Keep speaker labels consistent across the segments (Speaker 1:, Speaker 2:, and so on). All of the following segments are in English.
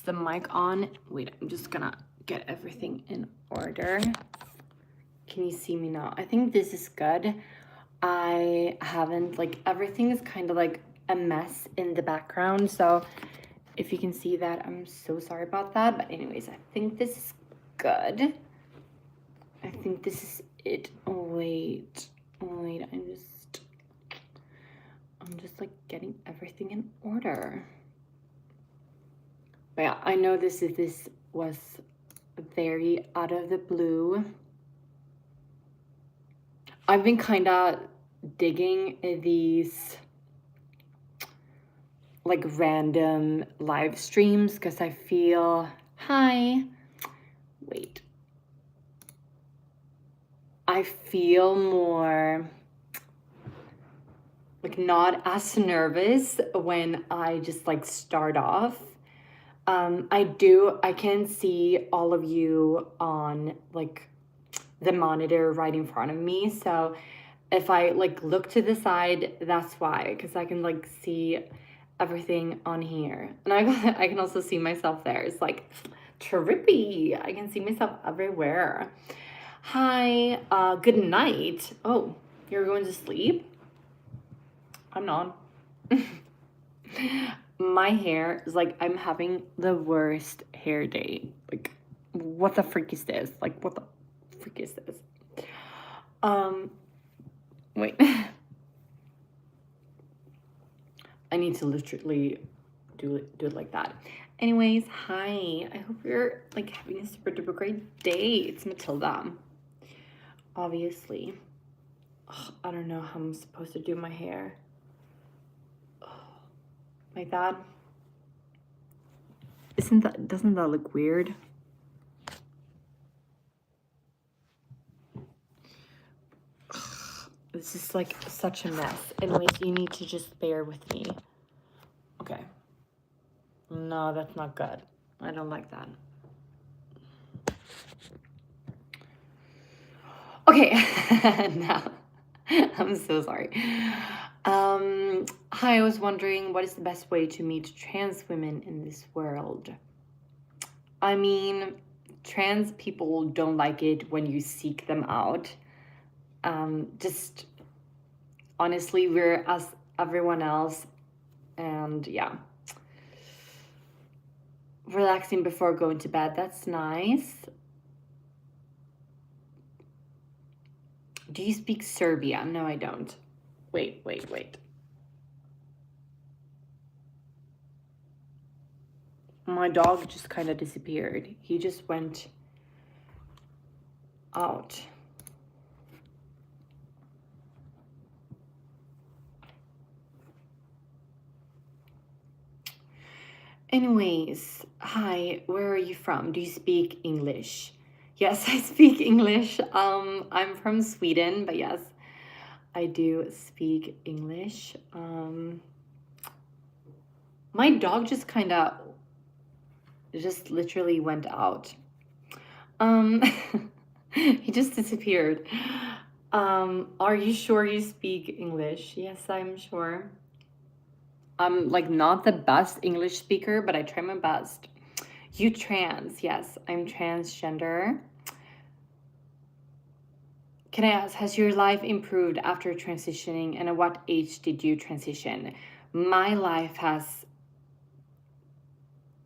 Speaker 1: the mic on. Wait, I'm just gonna get everything in order. Can you see me now? I think this is good. I haven't, like, everything is kind of like a mess in the background, so if you can see that, I'm so sorry about that. But anyways, I think this is good. I think this is it. Oh, wait, I'm just like getting everything in order. But yeah, I know this was very out of the blue. I've been kind of digging these like random live streams because I feel, I feel more like not as nervous when I just like start off. I can see all of you on like the monitor right in front of me, so if I like look to the side, that's why, because I can like see everything on here, and I can also see myself there. It's like trippy. I can see myself everywhere. Hi, good night. Oh, you're going to sleep? I'm not. My hair is like, I'm having the worst hair day. Like, what the freak is this? Like, what the freak is this? Wait. I need to literally do it like that. Anyways, hi. I hope you're like having a super duper great day. It's Mathilda. Obviously. Ugh, I don't know how I'm supposed to do my hair. Ugh, like that. Doesn't that look weird? This is like such a mess. Anyways, you need to just bear with me. Okay. No, that's not good. I don't like that. Okay, now I'm so sorry. Hi, I was wondering, what is the best way to meet trans women in this world? I mean, trans people don't like it when you seek them out. Just honestly, we're as everyone else, and yeah. Relaxing before going to bed, that's nice. Do you speak Serbian? No, I don't. Wait. My dog just kind of disappeared. He just went out. Anyways, hi, where are you from? Do you speak English? Yes, I speak English. I'm from Sweden, but yes, I do speak English. My dog just kind of just literally went out. He just disappeared. Are you sure you speak English? Yes, I'm sure. I'm like not the best English speaker, but I try my best. You trans? Yes, I'm transgender. Can I ask, has your life improved after transitioning, and at what age did you transition? My life has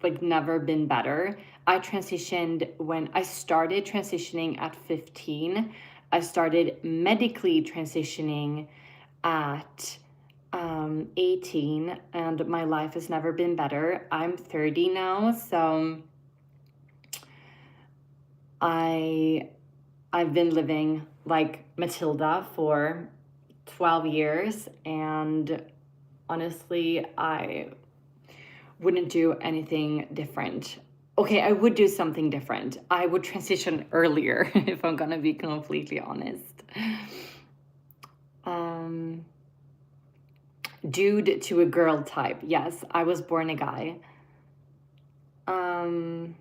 Speaker 1: like never been better. I transitioned when I started transitioning at 15. I started medically transitioning at 18, and my life has never been better. I'm 30 now, so I've been living like Mathilda for 12 years, and honestly, I wouldn't do anything different. Okay, I would do something different. I would transition earlier, if I'm gonna be completely honest. Dude to a girl type. Yes, I was born a guy. I've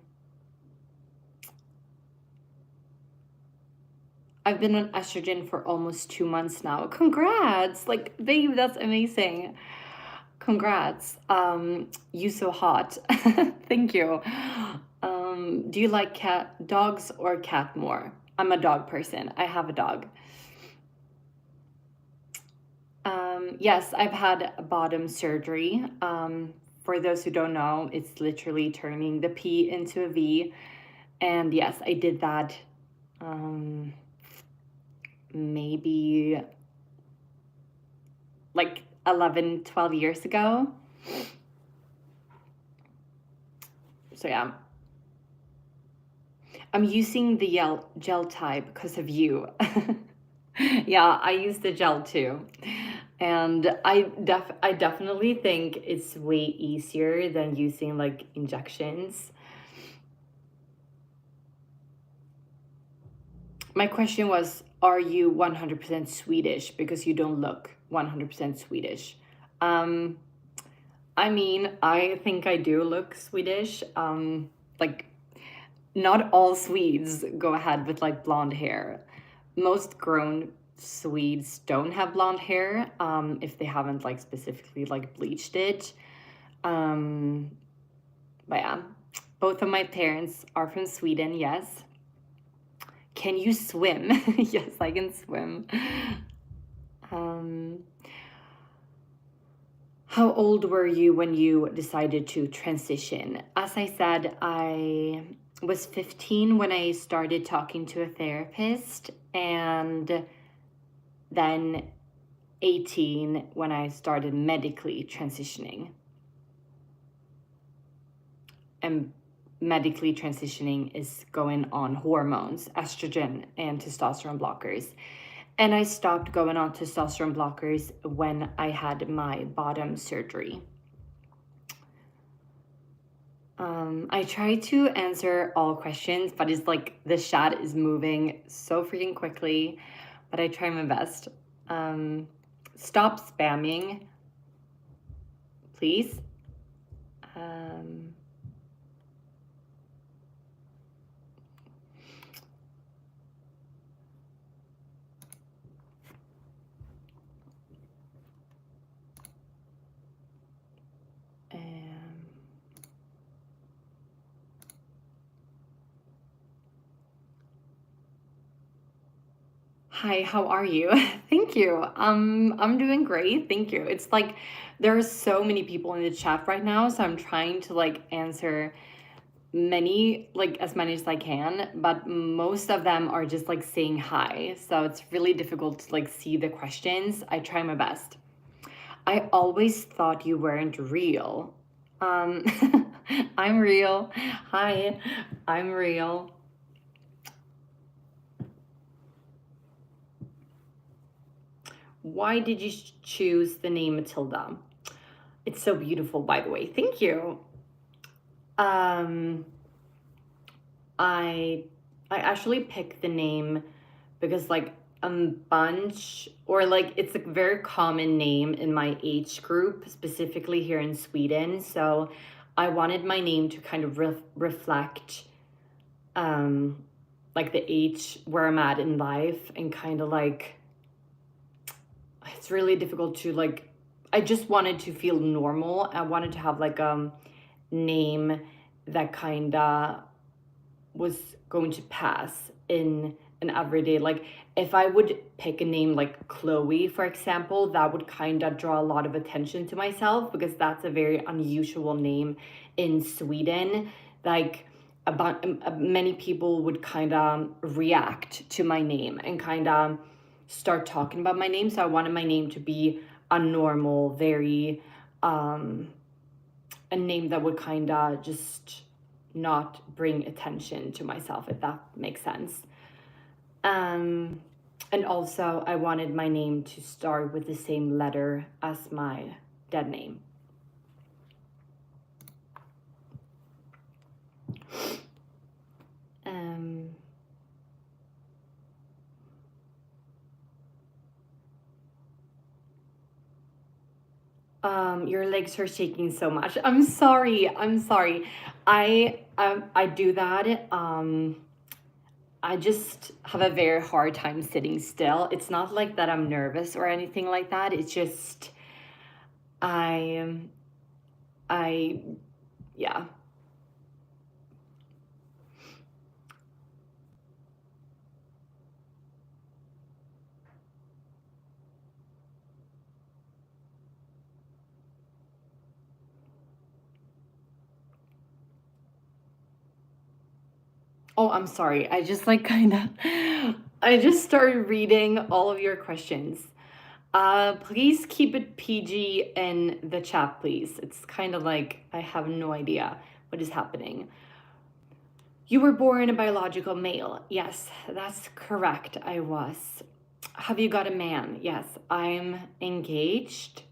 Speaker 1: been on estrogen for almost 2 months now. Congrats! Like, babe, that's amazing. congrats. You so hot. Thank you. Do you like dogs or cat more? I'm a dog person. I have a dog. Yes, I've had bottom surgery. For those who don't know, it's literally turning the P into a V. And yes, I did that maybe like 11, 12 years ago. So yeah. I'm using the gel type because of you. Yeah, I use the gel too. And I definitely think it's way easier than using like injections. My question was, are you 100% Swedish? Because you don't look 100% Swedish. I mean, I think I do look Swedish. Like, not all Swedes go ahead with like blonde hair. Most grown Swedes don't have blonde hair if they haven't like specifically like bleached it. But yeah, both of my parents are from Sweden, yes. Can you swim? Yes, I can swim. How old were you when you decided to transition? As I said, I was 15 when I started talking to a therapist, and then 18 when I started medically transitioning. And medically transitioning is going on hormones, estrogen and testosterone blockers. And I stopped going on testosterone blockers when I had my bottom surgery. I try to answer all questions, but it's like the chat is moving so freaking quickly, but I try my best. Stop spamming, please. Hi, how are you? Thank you. I'm doing great. Thank you. It's like there are so many people in the chat right now, so I'm trying to like answer as many as I can, but most of them are just like saying hi. So it's really difficult to like see the questions. I try my best. I always thought you weren't real. I'm real. Hi, I'm real. Why did you choose the name Mathilda? It's so beautiful, by the way. Thank you. I actually picked the name because like a bunch, or like it's a very common name in my age group, specifically here in Sweden. So I wanted my name to kind of reflect like the age where I'm at in life, and kind of like it's really difficult to like, I just wanted to feel normal. I wanted to have like a name that kind of was going to pass in an everyday, like if I would pick a name like Chloe, for example, that would kind of draw a lot of attention to myself, because that's a very unusual name in Sweden. Like about many people would kind of react to my name and kind of start talking about my name. So I wanted my name to be a normal, very a name that would kind of just not bring attention to myself, if that makes sense. And also I wanted my name to start with the same letter as my dead name. Your legs are shaking so much. I'm sorry. I do that. I just have a very hard time sitting still. It's not like that I'm nervous or anything like that. It's just I, yeah. Oh, I'm sorry. I just like kind of, I just started reading all of your questions. Please keep it PG in the chat, please. It's kind of like I have no idea what is happening. You were born a biological male. Yes, that's correct. I was. Have you got a man? Yes, I'm engaged.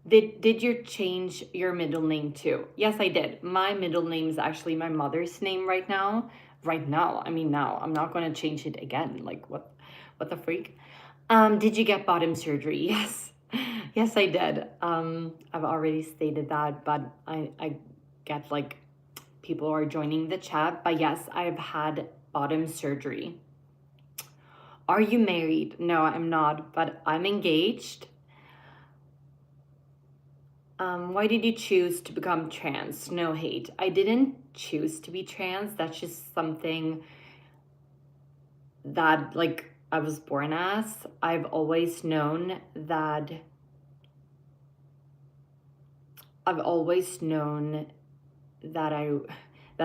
Speaker 1: Did you change your middle name too? Yes, I did. My middle name is actually my mother's name right now. Right now, I mean now. I'm not going to change it again. Like what the freak? Did you get bottom surgery? Yes. Yes, I did. I've already stated that, but I get like people are joining the chat. But yes, I've had bottom surgery. Are you married? No, I'm not, but I'm engaged. Why did you choose to become trans? No hate. I didn't choose to be trans. That's just something that like I was born as. I've always known that that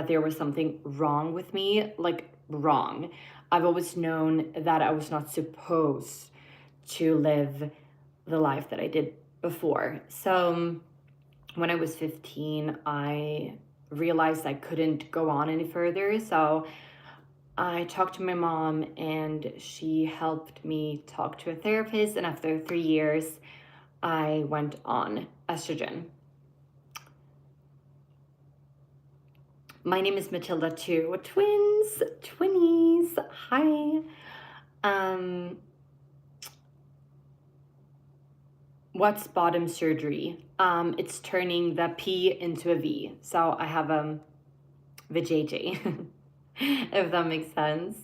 Speaker 1: there was something wrong with me, like wrong. I've always known that I was not supposed to live the life that I did before. So when I was 15, I realized I couldn't go on any further. So I talked to my mom and she helped me talk to a therapist. And after 3 years, I went on estrogen. My name is Mathilda too. Twinnies. Hi. What's bottom surgery? It's turning the P into a V. So I have vajayjay, if that makes sense.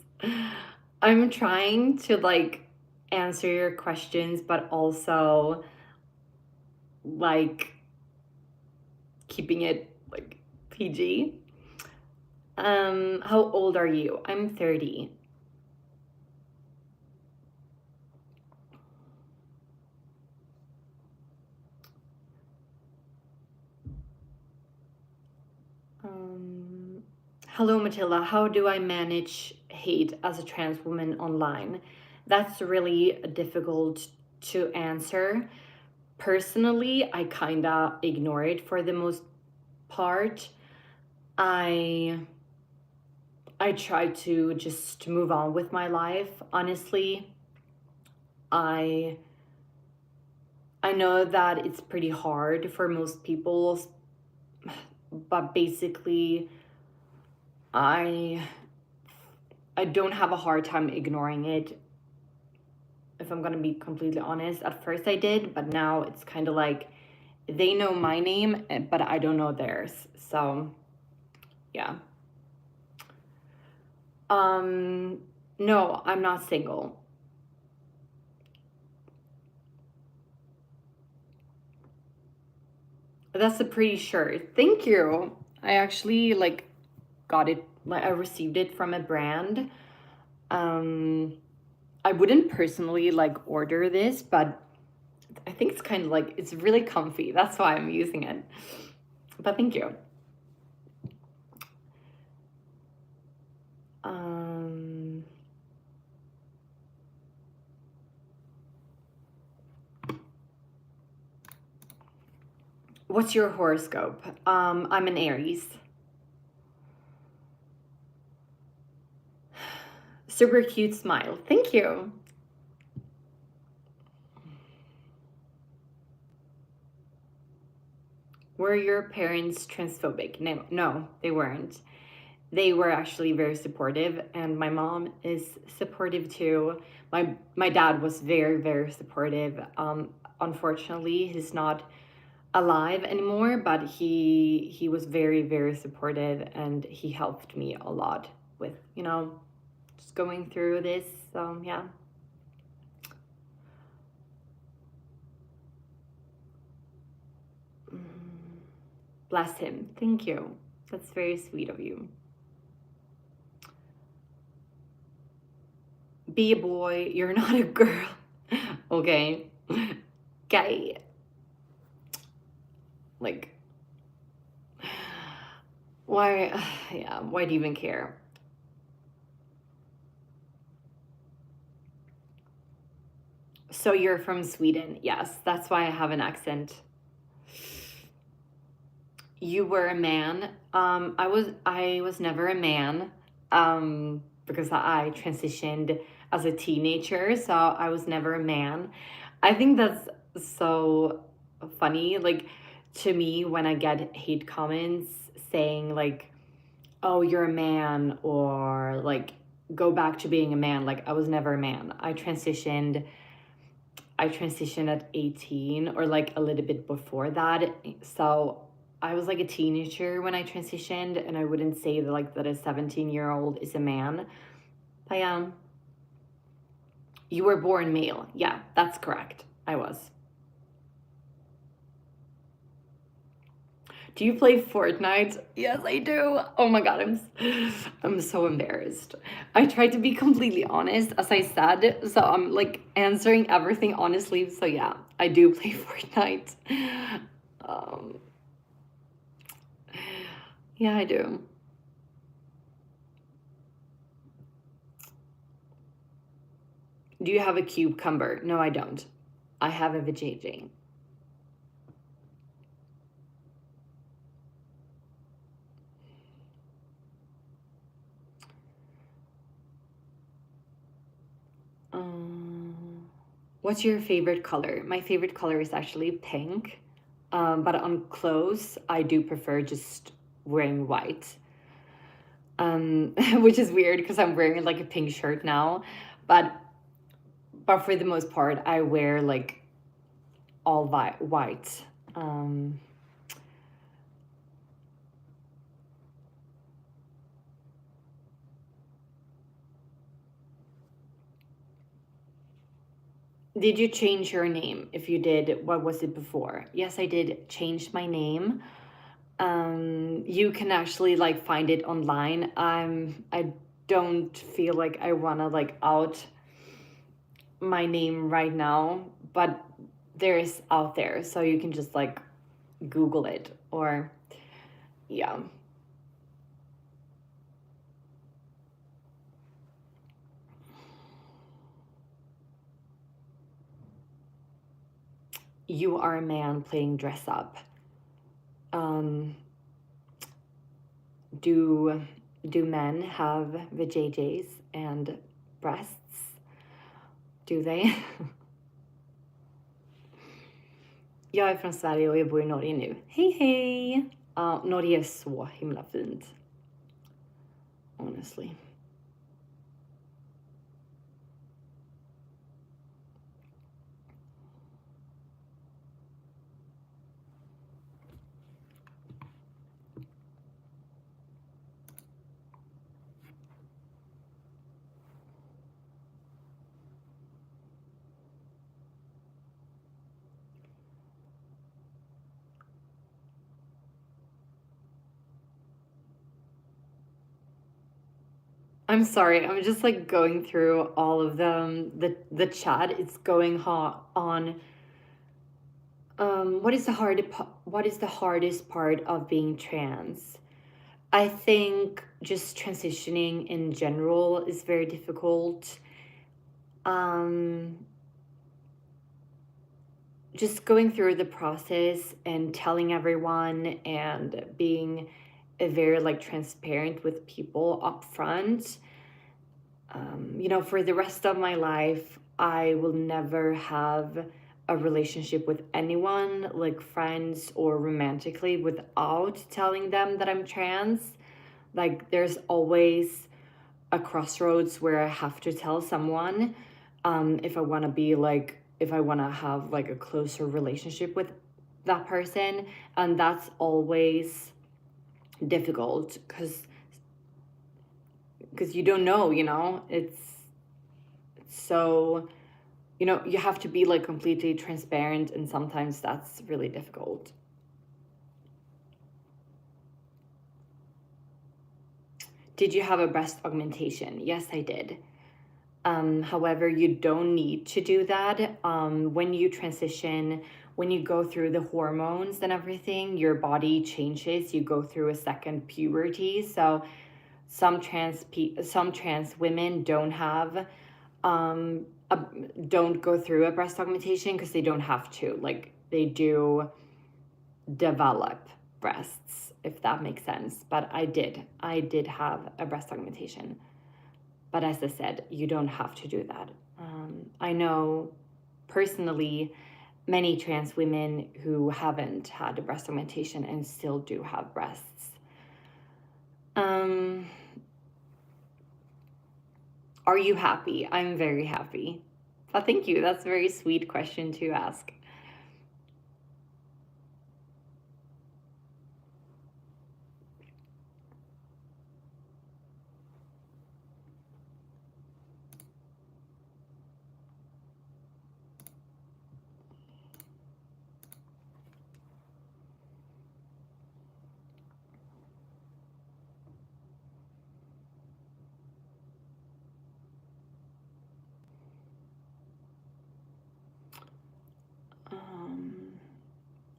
Speaker 1: I'm trying to like answer your questions, but also like keeping it like PG. How old are you? I'm 30. Hello, Matilda. How do I manage hate as a trans woman online? That's really difficult to answer. Personally, I kind of ignore it for the most part. I try to just move on with my life. Honestly, I know that it's pretty hard for most people, but basically I don't have a hard time ignoring it. If I'm gonna be completely honest, at first I did, but now it's kind of like they know my name, but I don't know theirs. So yeah. No, I'm not single. That's a pretty shirt. Thank you. I actually like got it, like I received it from a brand. I wouldn't personally like order this, but I think it's kind of like it's really comfy. That's why I'm using it. But thank you. What's your horoscope? I'm an Aries. Super cute smile. Thank you. Were your parents transphobic? No, they weren't. They were actually very supportive, and my mom is supportive too. My dad was very supportive. Unfortunately, he's not alive anymore, but he was very supportive, and he helped me a lot with just going through this. So yeah. Bless him. Thank you. That's very sweet of you. Be a boy. You're not a girl. Okay. Guy. Like, why? Yeah, why do you even care? So you're from Sweden. Yes, that's why I have an accent. You were a man. I was never a man. Because I transitioned as a teenager, so I was never a man. I think that's so funny. Like, to me, when I get hate comments saying like, "Oh, you're a man," or like, "Go back to being a man." Like, I was never a man. I transitioned at 18, or like a little bit before that. So I was like a teenager when I transitioned, and I wouldn't say that like that a 17-year-old is a man. But yeah, you were born male. Yeah, that's correct. I was. Do you play Fortnite? Yes, I do. Oh my god, I'm so embarrassed. I tried to be completely honest, as I said, so I'm like answering everything honestly. So yeah, I do play Fortnite. Um, yeah, I do. Do you have a cucumber? No, I don't. I have a vajayjay. What's your favorite color? My favorite color is actually pink. But on clothes, I do prefer just wearing white. Which is weird because I'm wearing like a pink shirt now. But for the most part, I wear like all white. Um, did you change your name? If you did, what was it before? Yes, I did change my name. You can actually like find it online. I don't feel like I wanna like out my name right now, but there's out there, so you can just like Google it, or yeah. You are a man playing dress up. Um, do men have vajayjays and breasts? Do they? Jag är från Sverige och jag bor i Norge nu. Hej hej! Norge är så himla fint. Honestly. I'm sorry. I'm just like going through all of them. The chat, it's going hot on. What is the hardest part of being trans? I think just transitioning in general is very difficult. Just going through the process and telling everyone and being a very like transparent with people up front. For the rest of my life, I will never have a relationship with anyone, like friends or romantically, without telling them that I'm trans. Like, there's always a crossroads where I have to tell someone, if I want to be like, if I want to have like a closer relationship with that person. And that's always difficult because you don't know, it's so, you have to be like completely transparent, and sometimes that's really difficult. Did you have a breast augmentation? Yes, I did. However, you don't need to do that. When you transition, when you go through the hormones and everything, your body changes. You go through a second puberty. So some trans women don't have don't go through a breast augmentation because they don't have to. Like, they do develop breasts, if that makes sense. But I did have a breast augmentation. But as I said, you don't have to do that. I know personally many trans women who haven't had a breast augmentation and still do have breasts. Are you happy? I'm very happy. Oh, thank you. That's a very sweet question to ask.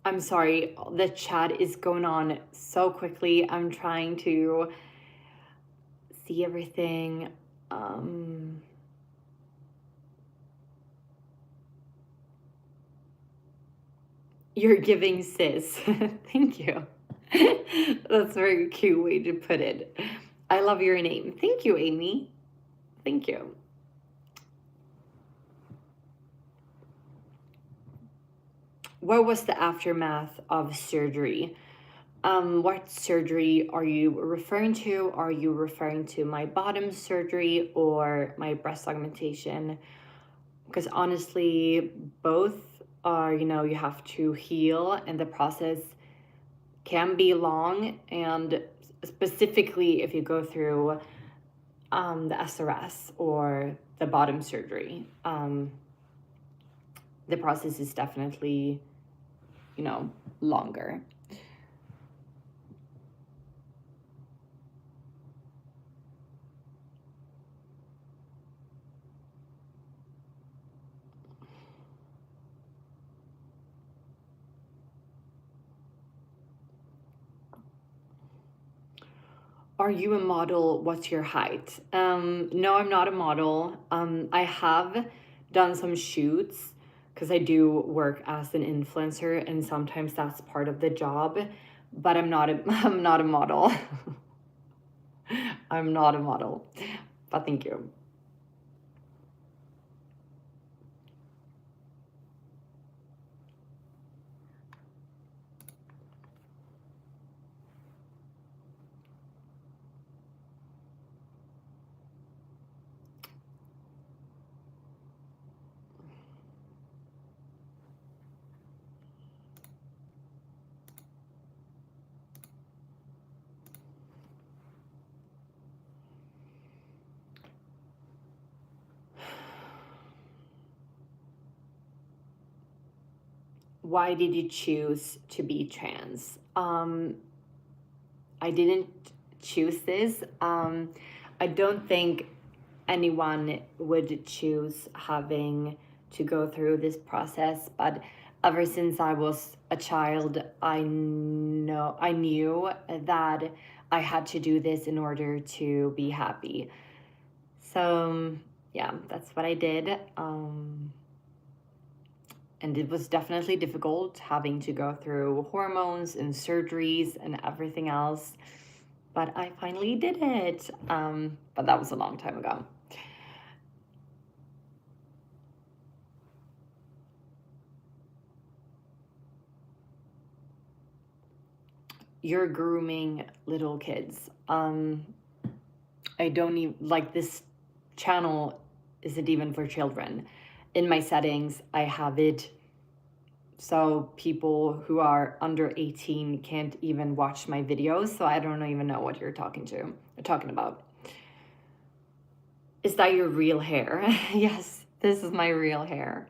Speaker 1: I'm sorry, the chat is going on so quickly. I'm trying to see everything. You're giving sis. Thank you. That's a very cute way to put it. I love your name. Thank you, Amy. Thank you. What was the aftermath of surgery? What surgery are you referring to? Are you referring to my bottom surgery or my breast augmentation? Because honestly, both are, you have to heal, and the process can be long. And specifically, if you go through the SRS or the bottom surgery, the process is definitely, longer. Are you a model? What's your height? No, I'm not a model. I have done some shoots because I do work as an influencer, and sometimes that's part of the job. But I'm not I'm not a model. I'm not a model. But thank you. Why did you choose to be trans? I didn't choose this. I don't think anyone would choose having to go through this process, but ever since I was a child, I knew that I had to do this in order to be happy. So yeah, that's what I did. And it was definitely difficult having to go through hormones and surgeries and everything else. But I finally did it. But that was a long time ago. You're grooming little kids. I don't even, like, this channel isn't even for children. In my settings, I have it so people who are under 18 can't even watch my videos, so I don't even know what you're talking about. Is that your real hair? Yes, this is my real hair.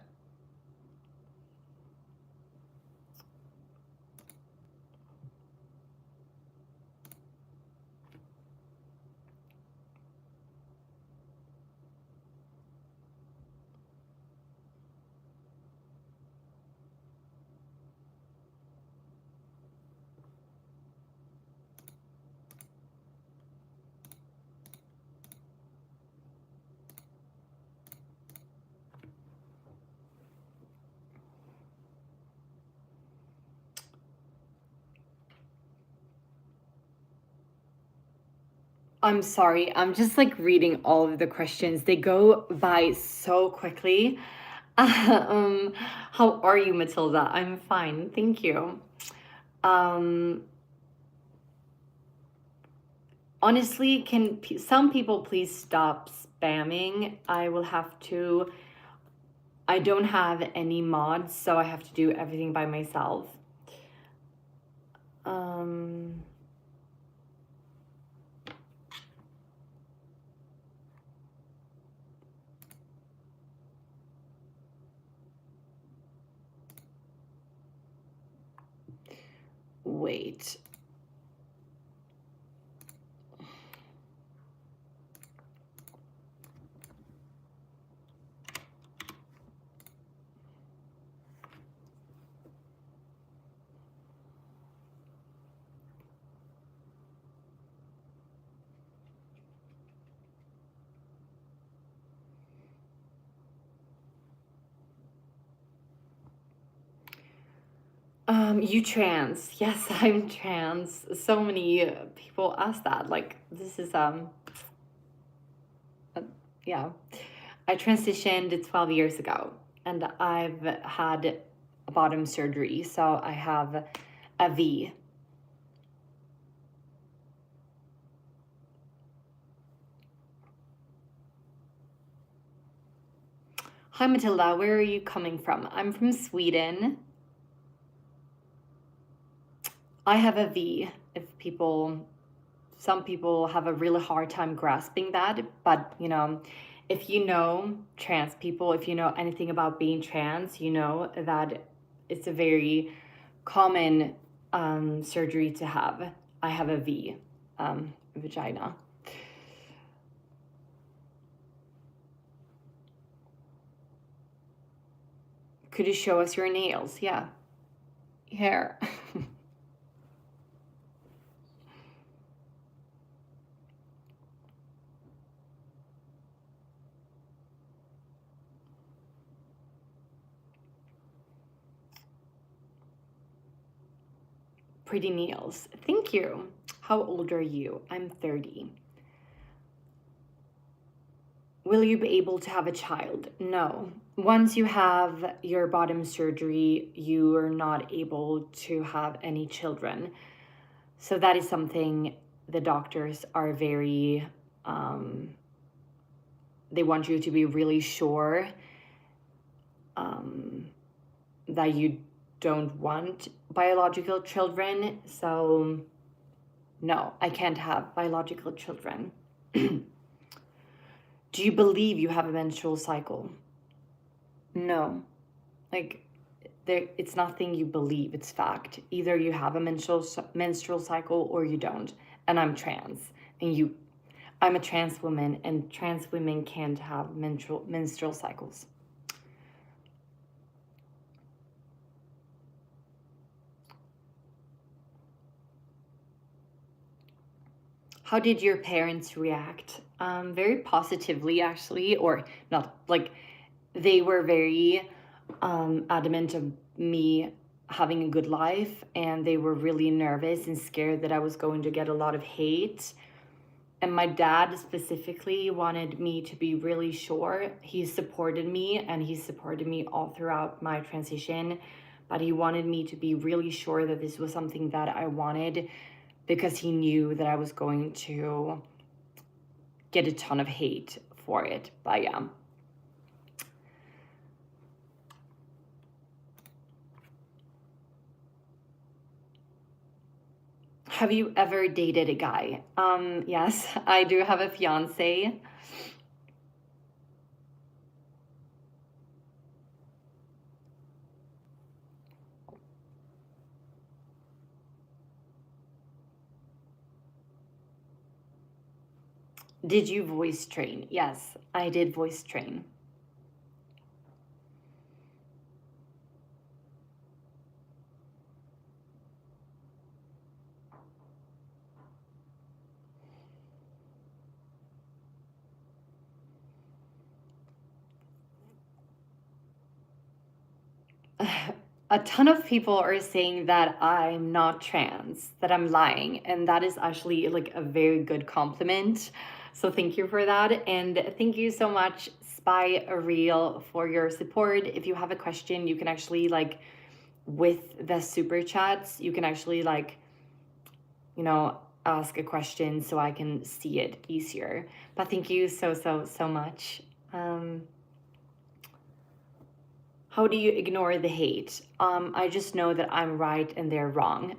Speaker 1: I'm sorry. I'm just like reading all of the questions. They go by so quickly. How are you, Matilda? I'm fine. Thank you. Um, Honestly, can some people please stop spamming? I don't have any mods, so I have to do everything by myself. Um, Wait. You trans? Yes, I'm trans. So many people ask that. Like, this is yeah. I transitioned 12 years ago, and I've had a bottom surgery, so I have a V. Hi, Matilda. Where are you coming from? I'm from Sweden. I have a V. Some people have a really hard time grasping that, but if you know trans people, if you know anything about being trans, you know that it's a very common surgery to have. I have a V vagina. Could you show us your nails? Yeah. Hair. Pretty nails. Thank you. How old are you? I'm 30. Will you be able to have a child? No. Once you have your bottom surgery, you are not able to have any children. So that is something the doctors are very, they want you to be really sure that you don't want biological children. So no, I can't have biological children. Do you believe you have a menstrual cycle? No. Like, it's nothing you believe, it's fact. Either you have a menstrual cycle or you don't. And I'm trans. I'm a trans woman, and trans women can't have menstrual cycles. How did your parents react? Very positively, actually, or not. Like, they were very adamant of me having a good life, and they were really nervous and scared that I was going to get a lot of hate. And my dad specifically wanted me to be really sure. He supported me, and he supported me all throughout my transition, but he wanted me to be really sure that this was something that I wanted, because he knew that I was going to get a ton of hate for it. But yeah. Have you ever dated a guy? Yes, I do have a fiance. Did you voice train? Yes, I did voice train. a ton of people are saying that I'm not trans, that I'm lying, and that is actually like a very good compliment. So thank you for that, and thank you so much, Spy Real, for your support. If you have a question, you can actually like with the super chats, you can actually like, you know, ask a question so I can see it easier. But thank you so much. How do you ignore the hate? I just know that I'm right and they're wrong.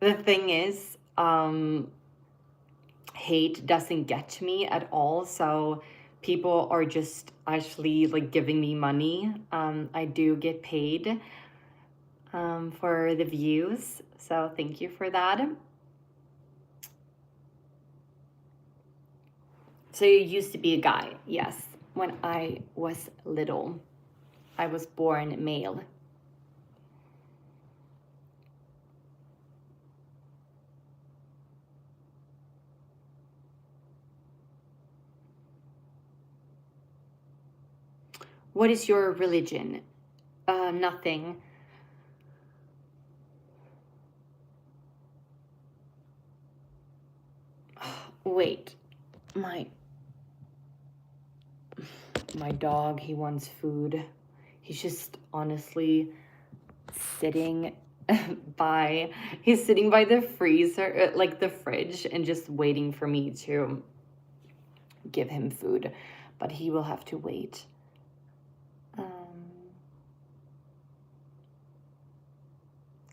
Speaker 1: The thing is, hate doesn't get to me at all. So people are just actually like giving me money. I do get paid for the views. So thank you for that. So you used to be a guy. Yes. When I was little, I was born male. What is your religion? Nothing. Wait, my dog, he wants food. He's just honestly sitting he's sitting by the freezer, like the fridge, and just waiting for me to give him food, but he will have to wait.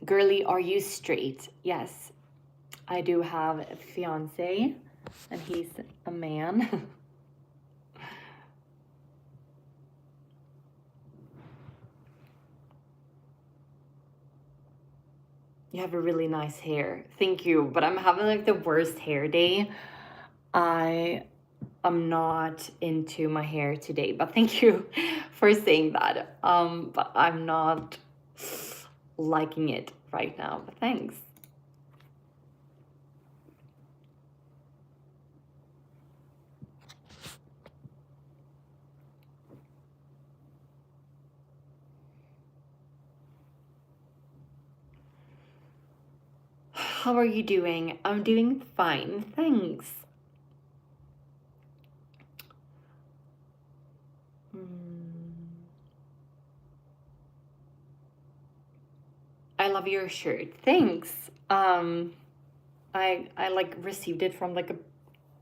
Speaker 1: Girly, are you straight? Yes, I do have a fiance, and he's a man. You have a really nice hair. Thank you, but I'm having like the worst hair day. I'm not into my hair today, but thank you for saying that. But I'm not liking it right now, but thanks. How are you doing? I'm doing fine, thanks. I love your shirt. Thanks. I like received it from like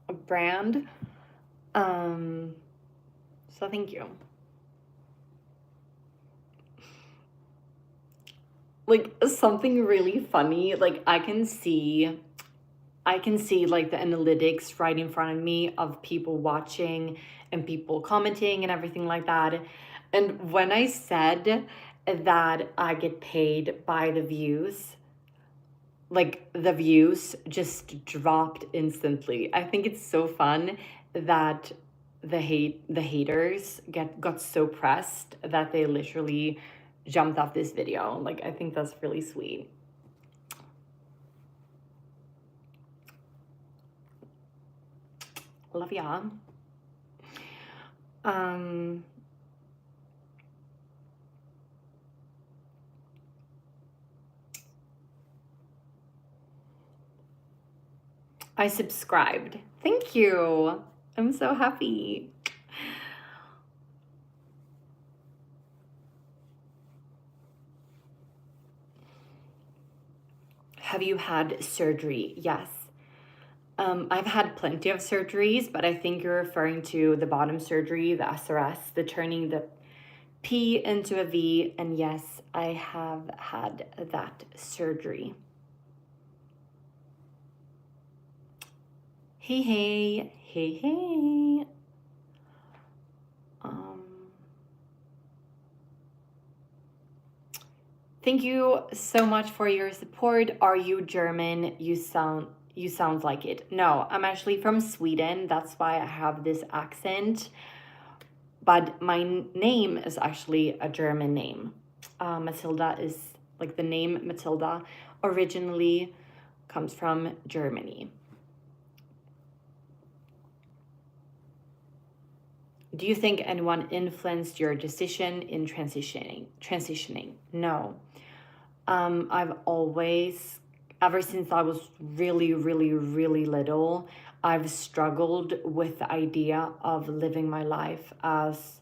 Speaker 1: a brand. So thank you. Like something really funny, like I can see like the analytics right in front of me of people watching and people commenting and everything like that. And when I said that I get paid by the views, like the views just dropped instantly. I think it's so fun that the haters got so pressed that they literally jumped off this video. Like I think that's really sweet. Love ya. I subscribed. Thank you. I'm so happy. Have you had surgery? Yes. I've had plenty of surgeries, but I think you're referring to the bottom surgery, the SRS, the turning the P into a V, and yes, I have had that surgery. Hey. Thank you so much for your support. Are you German? You sound like it. No, I'm actually from Sweden. That's why I have this accent. But my name is actually a German name. Mathilda is like the name Mathilda, originally comes from Germany. Do you think anyone influenced your decision in transitioning? No. I've always, ever since I was really, really, really little, I've struggled with the idea of living my life as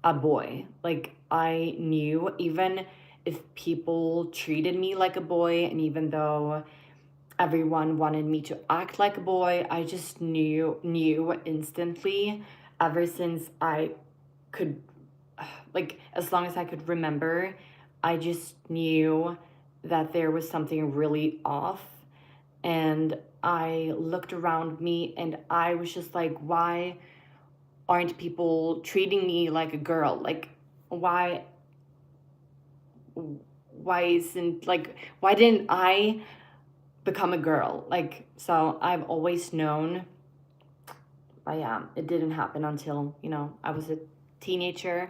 Speaker 1: a boy. Like, I knew, even if people treated me like a boy, and even though everyone wanted me to act like a boy, I just knew instantly, ever since I could, like, as long as I could remember, I just knew that there was something really off. And I looked around me and I was just like, why aren't people treating me like a girl? Like, why isn't, like, why didn't I become a girl? Like, so I've always known, but yeah, it didn't happen until, I was a teenager.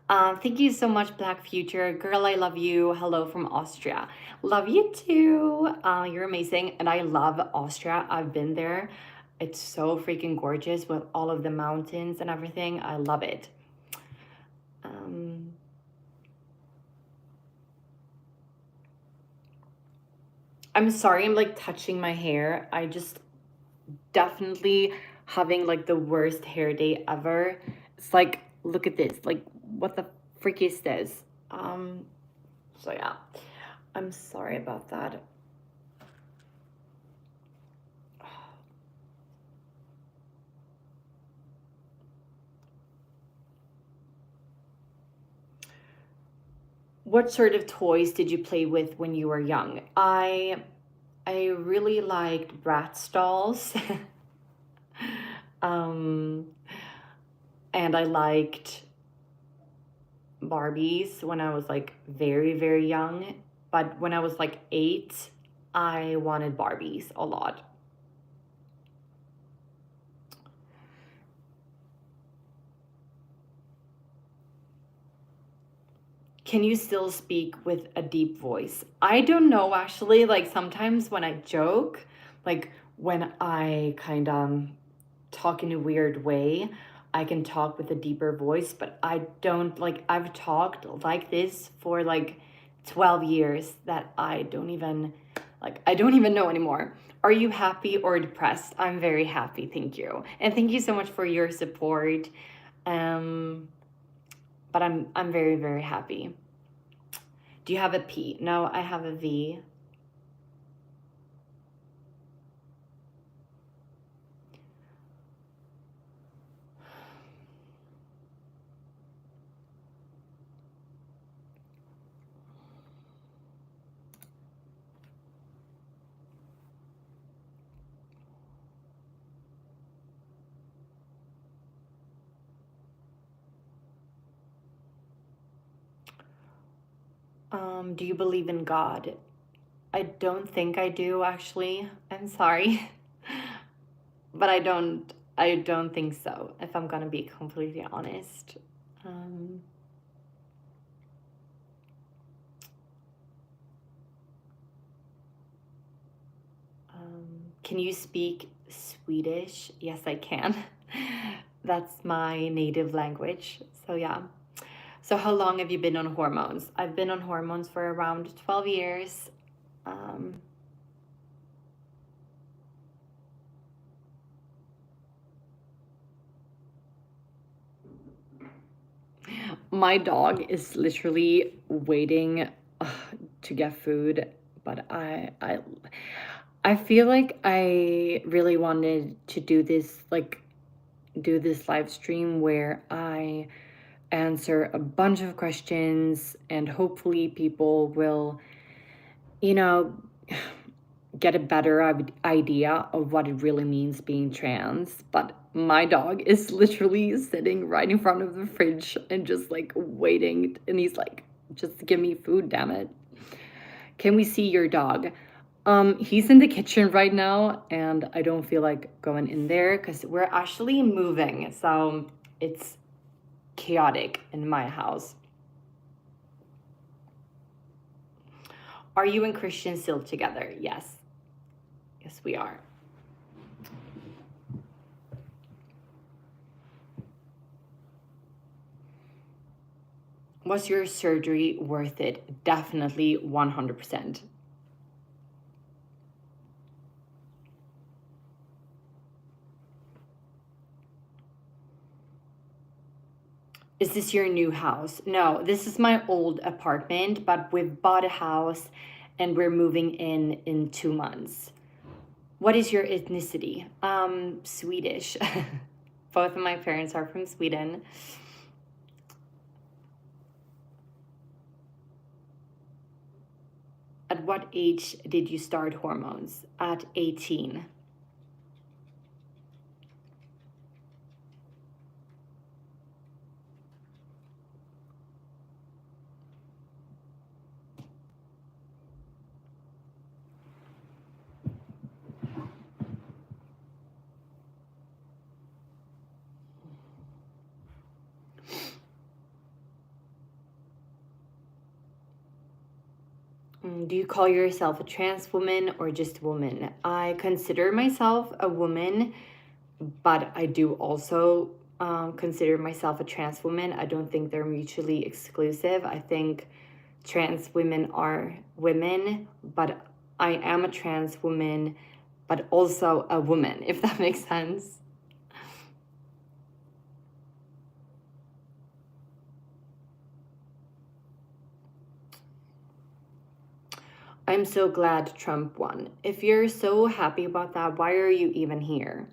Speaker 1: Thank you so much, Black Future. Girl, I love you. Hello from Austria. Love you too. You're amazing. And I love Austria. I've been there. It's so freaking gorgeous with all of the mountains and everything. I love it. I'm sorry, I'm like touching my hair. I just definitely having like the worst hair day ever. It's like, look at this. Like, what the freak is this? So yeah, I'm sorry about that. What sort of toys did you play with when you were young? I really liked Bratz dolls. And I liked Barbies when I was like very, very young. But when I was like 8, I wanted Barbies a lot. Can you still speak with a deep voice? I don't know, actually. Like, sometimes when I joke, like when I kind of talk in a weird way, I can talk with a deeper voice, but I don't, like, I've talked like this for like 12 years that I don't even know anymore. Are you happy or depressed? I'm very happy, thank you. And thank you so much for your support. But I'm very, very happy. Do you have a P? No, I have a V. Do you believe in God? I don't think I do, actually. I'm sorry. But I don't think so, if I'm gonna be completely honest. Can you speak Swedish? Yes, I can. That's my native language. So yeah. So how long have you been on hormones? I've been on hormones for around 12 years. My dog is literally waiting to get food, but I feel like I really wanted to do this live stream where I answer a bunch of questions, and hopefully people will, you know, get a better idea of what it really means being trans. But my dog is literally sitting right in front of the fridge and just like waiting, and he's like, just give me food, damn it. Can we see your dog? He's in the kitchen right now, and I don't feel like going in there because we're actually moving, so it's chaotic in my house. Are you and Christian still together? Yes. Yes, we are. Was your surgery worth it? Definitely 100%. Is this your new house? No, this is my old apartment, but we've bought a house and we're moving in 2 months. What is your ethnicity? Swedish. Both of my parents are from Sweden. At what age did you start hormones? At 18. Do you call yourself a trans woman or just a woman? I consider myself a woman, but I do also consider myself a trans woman. I don't think they're mutually exclusive. I think trans women are women, but I am a trans woman, but also a woman, if that makes sense. I'm so glad Trump won. If you're so happy about that, why are you even here?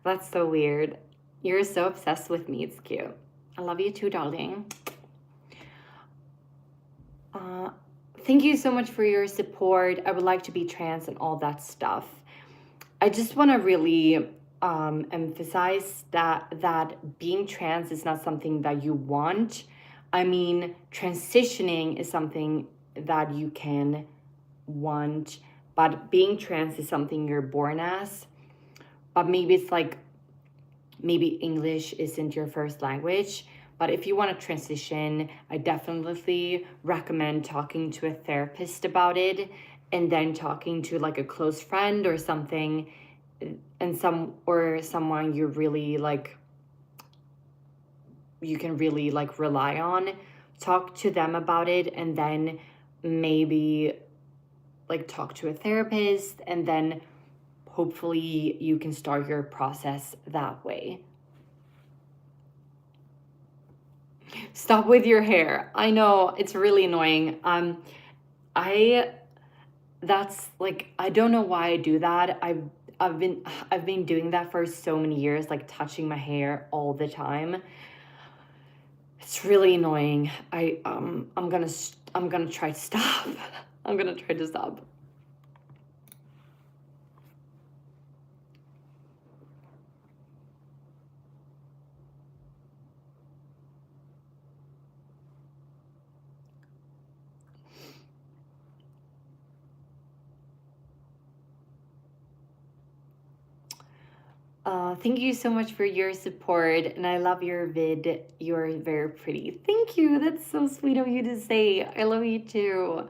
Speaker 1: That's so weird. You're so obsessed with me. It's cute. I love you too, darling. Thank you so much for your support. I would like to be trans and all that stuff. I just want to really emphasize that being trans is not something that you want. I mean, transitioning is something that you can want, but being trans is something you're born as. But maybe it's like, maybe English isn't your first language. But if you want to transition, I definitely recommend talking to a therapist about it, and then talking to like a close friend or something, and someone you really like, you can really like rely on. Talk to them about it, and then maybe like talk to a therapist, and then hopefully you can start your process that way. Stop with your hair. I know, it's really annoying. That's like, I don't know why I do that. I've been doing that for so many years, like touching my hair all the time. It's really annoying. I'm gonna try to stop. I'm gonna try to stop. Thank you so much for your support, and I love your vid. You're very pretty. Thank you. That's so sweet of you to say. I love you too.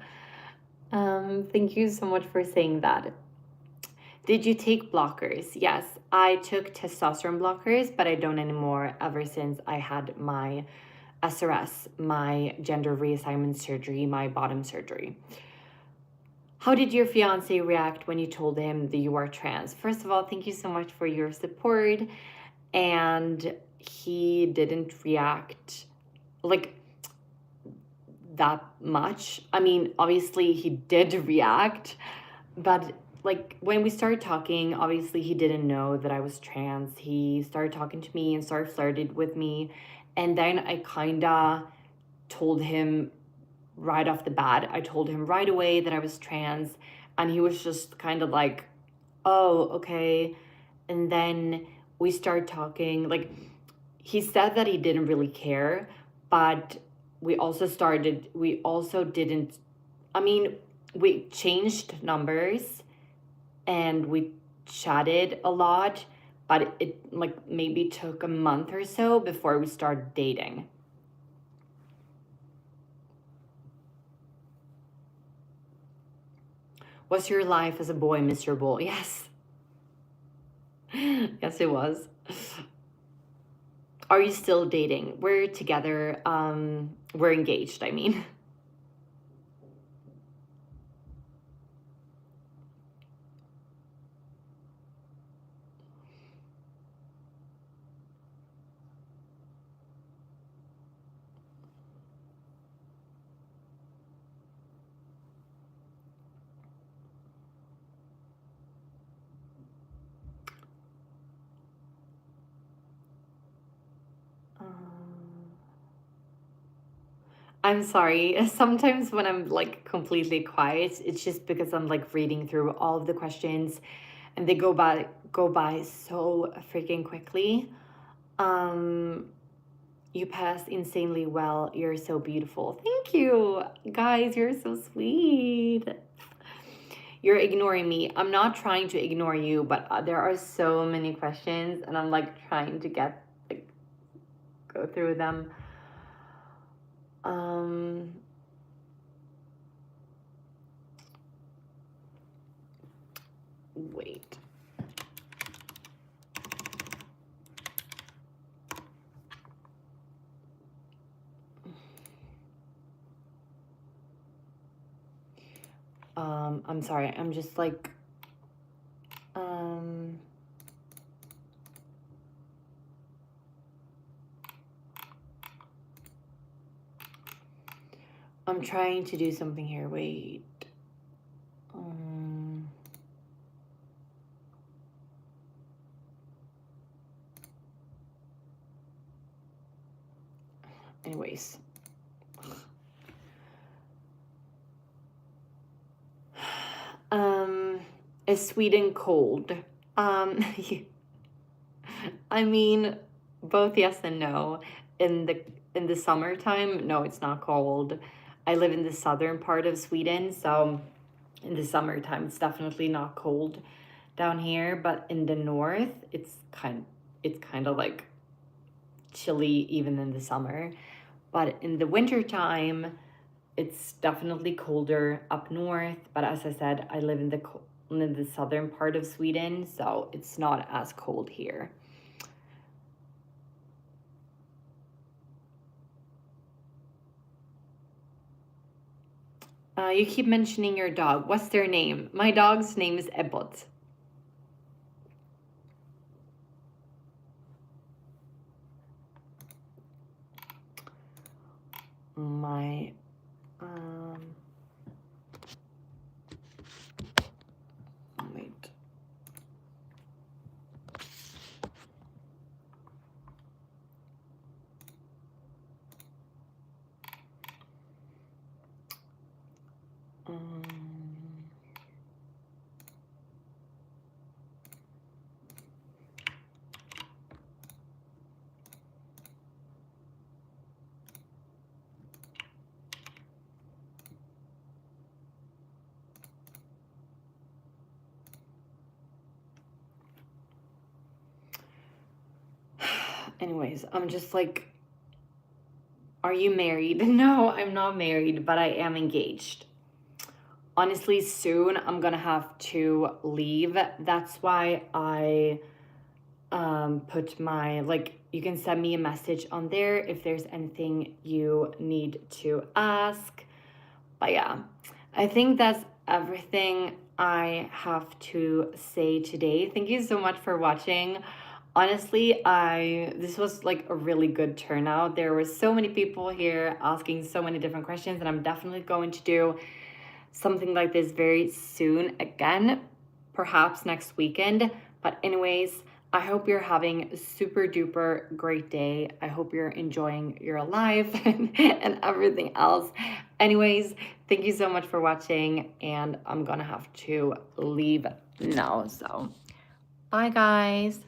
Speaker 1: Thank you so much for saying that. Did you take blockers? Yes, I took testosterone blockers, but I don't anymore ever since I had my SRS, my gender reassignment surgery, my bottom surgery. How did your fiance react when you told him that you are trans? First of all, thank you so much for your support. And he didn't react like that much. I mean, obviously he did react, but like when we started talking, obviously he didn't know that I was trans. He started talking to me and started flirting with me. And then I kinda told him right off the bat. I told him right away that I was trans, and he was just kind of like, oh, okay. And then we started talking. Like, he said that he didn't really care, but we also didn't, I mean, we changed numbers and we chatted a lot, but it like maybe took a month or so before we started dating. Was your life as a boy miserable? Yes. Yes, it was. Are you still dating? We're together. We're engaged, I mean. I'm sorry. Sometimes when I'm like completely quiet, it's just because I'm like reading through all of the questions and they go by so freaking quickly. Um you passed insanely well. You're so beautiful. Thank you. Guys, you're so sweet. You're ignoring me. I'm not trying to ignore you, but there are so many questions and I'm like trying to get like go through them. Um Wait. I'm sorry. I'm just like um I'm trying to do something here. Wait. Um Anyways. Is Sweden cold? Um I mean, both yes and no. In the summertime, no, it's not cold. I live in the southern part of Sweden, so in the summertime it's definitely not cold down here, but in the north it's kind of like chilly even in the summer. But in the wintertime, it's definitely colder up north, but as I said, I live in the southern part of Sweden, so it's not as cold here. You keep mentioning your dog. What's their name? My dog's name is Ebbot. My wait. Um, Anyways, I'm just like, are you married? No, I'm not married, but I am engaged. Honestly, soon I'm gonna have to leave. That's why I put my, like, you can send me a message on there if there's anything you need to ask. But yeah, I think that's everything I have to say today. Thank you so much for watching. Honestly, this was like a really good turnout. There were so many people here asking so many different questions, and I'm definitely going to do something like this very soon again, perhaps next weekend. But anyways, I hope you're having a super duper great day. I hope you're enjoying your life and everything else. Anyways, thank you so much for watching, and I'm gonna have to leave now. So bye guys.